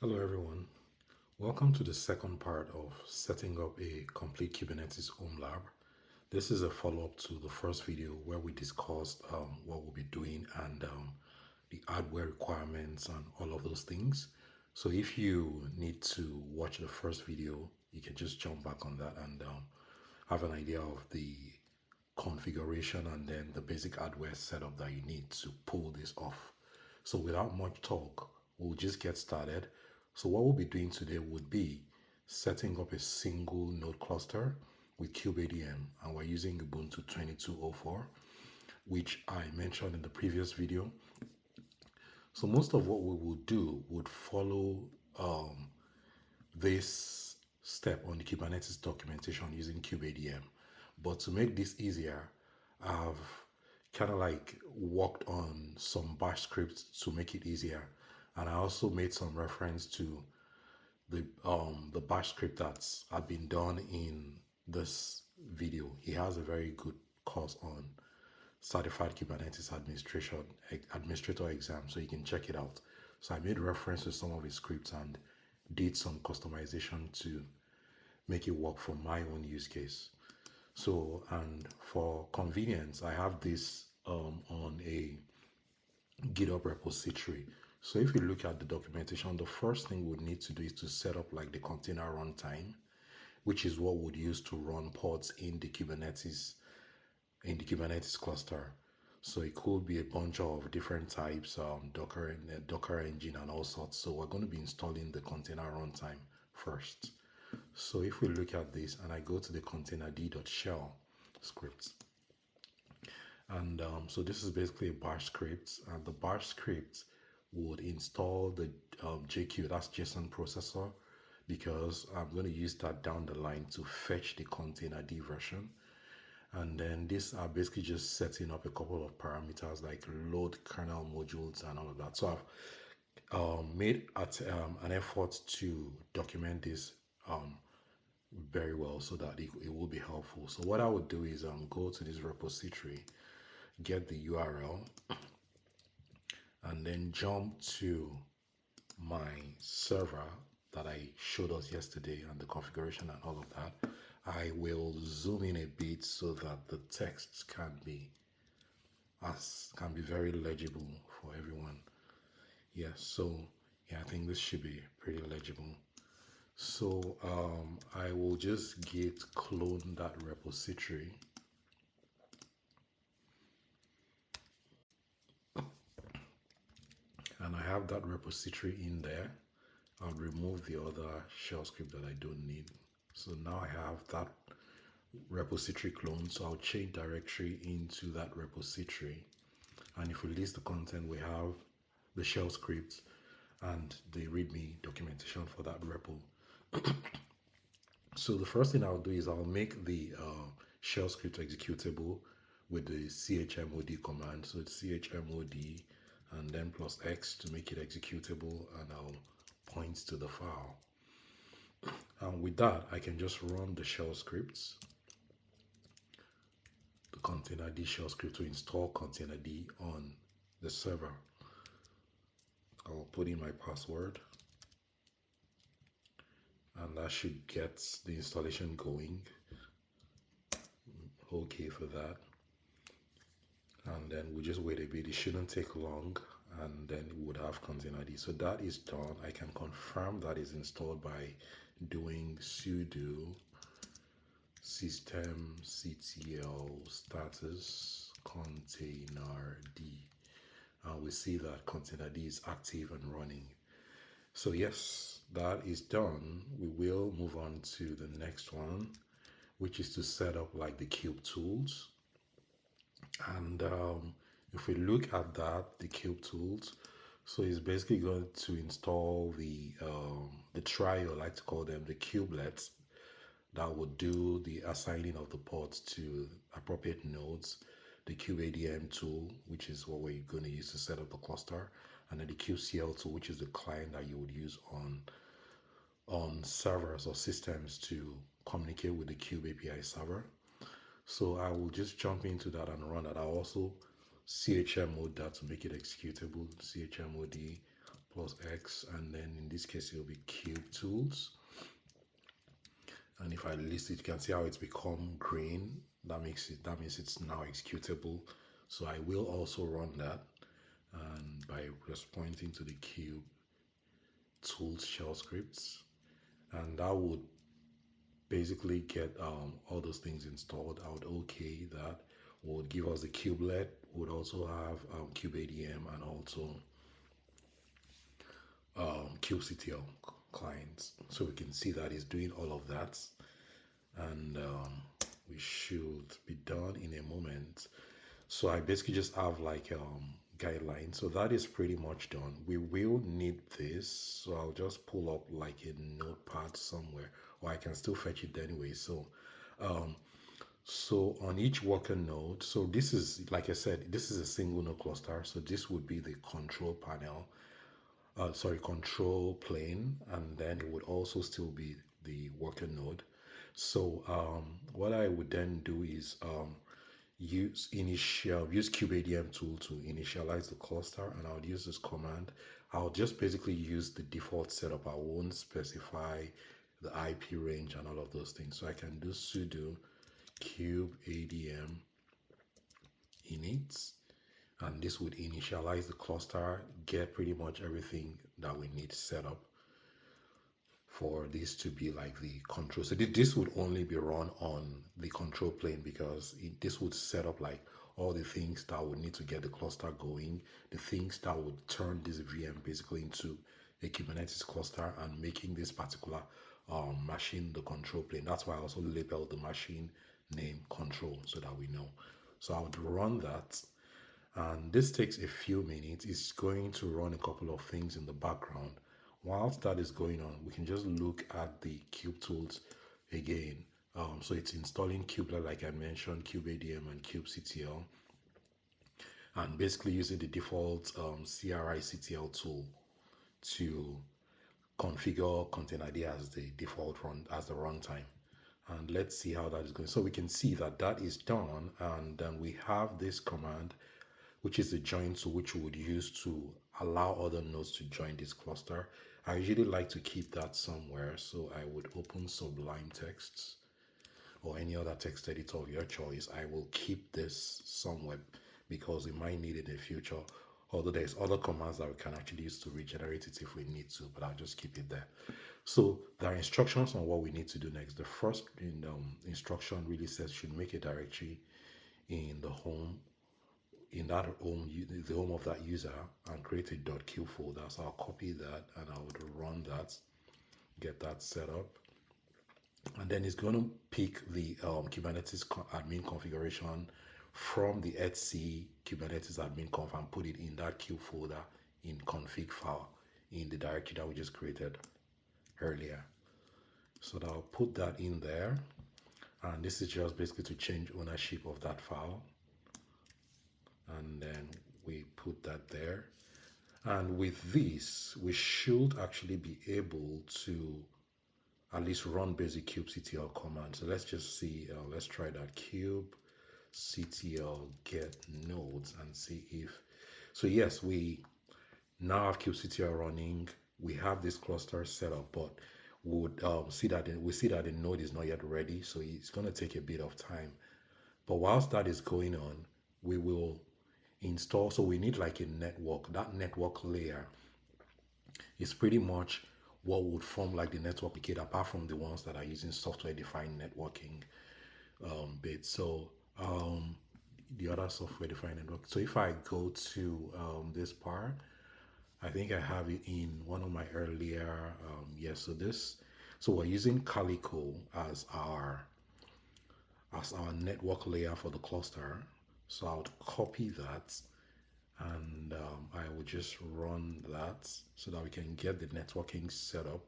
Hello everyone, welcome to the second part of setting up a complete Kubernetes home lab. This is a follow-up to the first video where we discussed what we'll be doing and the hardware requirements and all of those things. So if you need to watch the first video, you can just jump back on that and have an idea of the configuration and then the basic hardware setup that you need to pull this off. So without much talk, we'll just get started. So what we'll be doing today would be setting up a single node cluster with Kubeadm, and we're using Ubuntu 22.04, which I mentioned in the previous video. So most of what we will do would follow this step on the Kubernetes documentation using Kubeadm. But to make this easier, I've kind of like worked on some bash scripts to make it easier. And I also made some reference to the bash script that's had been done in this video. He has a very good course on certified Kubernetes administrator exam, so you can check it out. So I made reference to some of his scripts and did some customization to make it work for my own use case. So, and for convenience, I have this on a GitHub repository. So if you look at the documentation, the first thing we need to do is to set up like the container runtime, which is what we'd use to run pods in the Kubernetes cluster. So it could be a bunch of different types, Docker engine and all sorts. So we're going to be installing the container runtime first. So if we look at this and I go to the containerd.shell script, and so this is basically a bash script, and the bash script would install the JQ, that's JSON processor, because I'm going to use that down the line to fetch the containerd version. And then these are basically just setting up a couple of parameters like load kernel modules and all of that. So I've made an effort to document this very well so that it will be helpful. So what I would do is go to this repository, get the URL, and then jump to my server that I showed us yesterday and the configuration and all of that. I will zoom in a bit so that the text can be very legible for everyone. Yeah, so yeah, I think this should be pretty legible. So I will just git clone that repository. And I have that repository in there. I'll remove the other shell script that I don't need. So now I have that repository clone. So I'll change directory into that repository. And if we list the content, we have the shell script and the README documentation for that repo. So the first thing I'll do is I'll make the shell script executable with the chmod command. So it's chmod and then plus X to make it executable, and I'll point to the file. And with that, I can just run the shell scripts, the containerd shell script to install containerd on the server. I'll put in my password, and that should get the installation going. Okay for that. And then we just wait a bit. It shouldn't take long, and then we would have containerd. So that is done. I can confirm that is installed by doing sudo systemctl status containerd. We see that containerd is active and running. So yes, that is done. We will move on to the next one, which is to set up like the kube tools. And if we look at that, the kube tools, so it's basically going to install the trio, I like to call them the kubelets, that would do the assigning of the pods to appropriate nodes, the Kubeadm tool, which is what we're going to use to set up the cluster, and then the kubecl tool, which is the client that you would use on servers or systems to communicate with the Kube API server. So I will just jump into that and run that. I'll also chmod that to make it executable, chmod plus X, and then in this case it will be cube tools. And if I list it, you can see how it's become green. That means it's now executable. So I will also run that, and by just pointing to the cube tools shell scripts, and that would basically get all those things installed. I would OK that, would give us the kubelet, would also have Kubeadm and also kubectl clients. So we can see that it's doing all of that, and we should be done in a moment. So I basically just have like guidelines. So that is pretty much done. We will need this, so I'll just pull up like a notepad somewhere, or I can still fetch it anyway. So so on each worker node, so this is, like I said, this is a single node cluster, so this would be the control panel, control plane, and then it would also still be the worker node. So what I would then do is use Kubeadm tool to initialize the cluster, and I would use this command. I'll just basically use the default setup. I won't specify the IP range and all of those things. So I can do sudo Kubeadm init, and this would initialize the cluster, get pretty much everything that we need set up for this to be like the control. So this would only be run on the control plane, because this would set up like all the things that would need to get the cluster going, the things that would turn this VM basically into a Kubernetes cluster and making this particular machine the control plane. That's why I also labeled the machine name control, so that we know. So I would run that, and this takes a few minutes. It's going to run a couple of things in the background. Whilst that is going on, we can just look at the kube tools again. So it's installing kubelet, like I mentioned, Kubeadm and kubectl, and basically using the default CRI-CTL tool to configure containerd as the default runtime. And let's see how that is going. So we can see that that is done, and then we have this command, which is the join tool, which we would use to allow other nodes to join this cluster. I usually like to keep that somewhere, so I would open Sublime Texts or any other text editor of your choice. I will keep this somewhere because we might need it in the future, although there's other commands that we can actually use to regenerate it if we need to, but I'll just keep it there. So there are instructions on what we need to do next. The first instruction really says should make a directory in the home, in that home, the home of that user, and create a .q folder. So I'll copy that and I would run that, get that set up, and then it's going to pick the Kubernetes admin configuration from the etc Kubernetes admin conf and put it in that Q folder in config file in the directory that we just created earlier. So I'll put that in there, and this is just basically to change ownership of that file, and then we put that there. And with this, we should actually be able to at least run basic kubectl command. So let's just see, let's try that kubectl get nodes and see if, so yes, we now have kubectl running. We have this cluster set up, but we would see that the node is not yet ready, so it's going to take a bit of time. But whilst that is going on, we will install. So we need like a network. That network layer is pretty much what would form like the network kit, apart from the ones that are using software-defined networking bits. So the other software-defined network. So if I go to this part, I think I have it in one of my earlier, yes. So we're using Calico as our network layer for the cluster. So I would copy that, and I would just run that so that we can get the networking set up.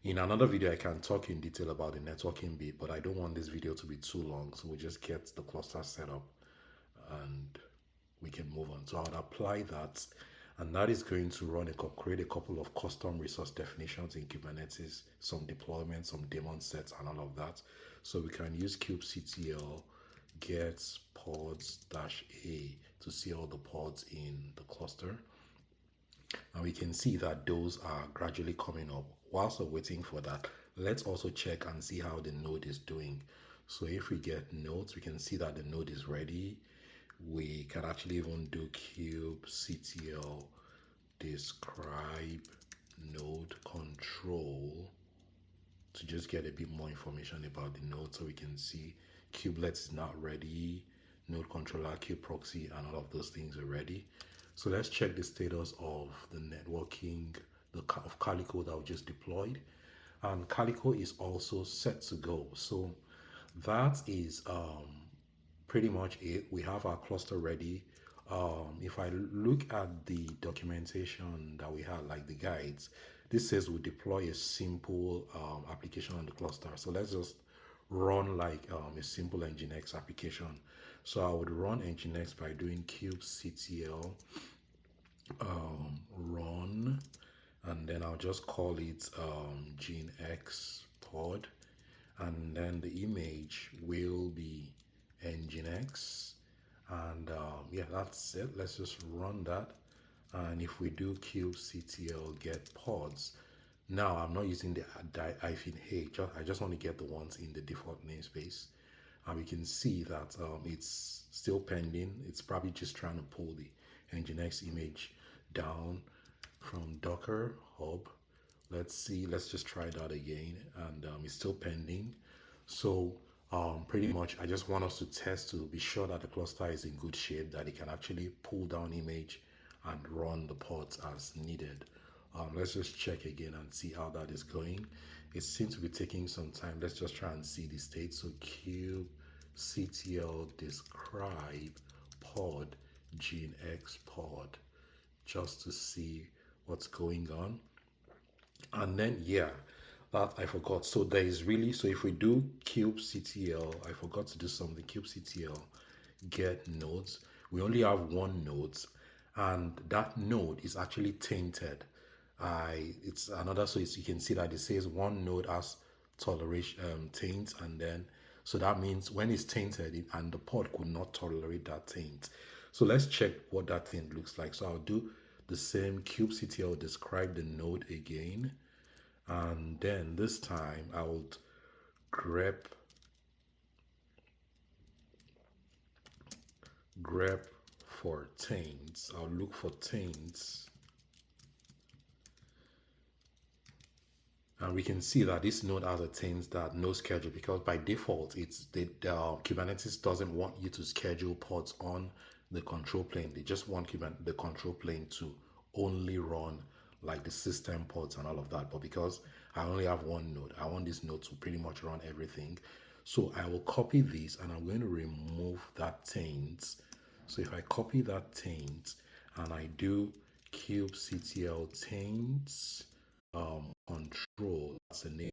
In another video, I can talk in detail about the networking bit, but I don't want this video to be too long, so we just get the cluster set up and we can move on. So I would apply that, and that is going to create a couple of custom resource definitions in Kubernetes, some deployments, some daemon sets, and all of that. So we can use kubectl get pods -a to see all the pods in the cluster. And we can see that those are gradually coming up. Whilst we're waiting for that, let's also check and see how the node is doing. So if we get nodes, we can see that the node is ready. We can actually even do kubectl describe node control to just get a bit more information about the node, so we can see kubelet is not ready, node controller, kube proxy, and all of those things are ready. So let's check the status of the networking of Calico that we just deployed. And Calico is also set to go. So that is pretty much it. We have our cluster ready. If I look at the documentation that we had, like the guides, this says we deploy a simple application on the cluster. So let's just run like a simple Nginx application. So I would run Nginx by doing kubectl run, and then I'll just call it Nginx pod, and then the image will be Nginx, and yeah, that's it. Let's just run that. And if we do kubectl get pods, now I'm not using the -h, I just want to get the ones in the default namespace, and we can see that it's still pending. It's probably just trying to pull the Nginx image down from Docker hub. Let's see, let's just try that again, and it's still pending. So pretty much I just want us to test to be sure that the cluster is in good shape, that it can actually pull down image and run the pods as needed. Let's just check again and see how that is going. It seems to be taking some time. Let's just try and see the state. So kubectl describe pod Nginx pod, just to see what's going on. And then yeah, that I forgot. So there is really, so if we do kubectl, I forgot to do something, kubectl get nodes, we only have one node, and that node is actually tainted. It's another, so you can see that it says one node has toleration taint, and then so that means when it's tainted and the pod could not tolerate that taint. So let's check what that thing looks like. So I'll do the same kubectl describe the node again, and then this time I will grep for taints. I'll look for taints, and we can see that this node has a taint that no schedule, because by default it's the Kubernetes doesn't want you to schedule pods on the control plane. They just want the control plane to only run like the system pods and all of that. But because I only have one node, I want this node to pretty much run everything. So I will copy this and I'm going to remove that taint. So if I copy that taint and I do kubectl taints control, that's the name.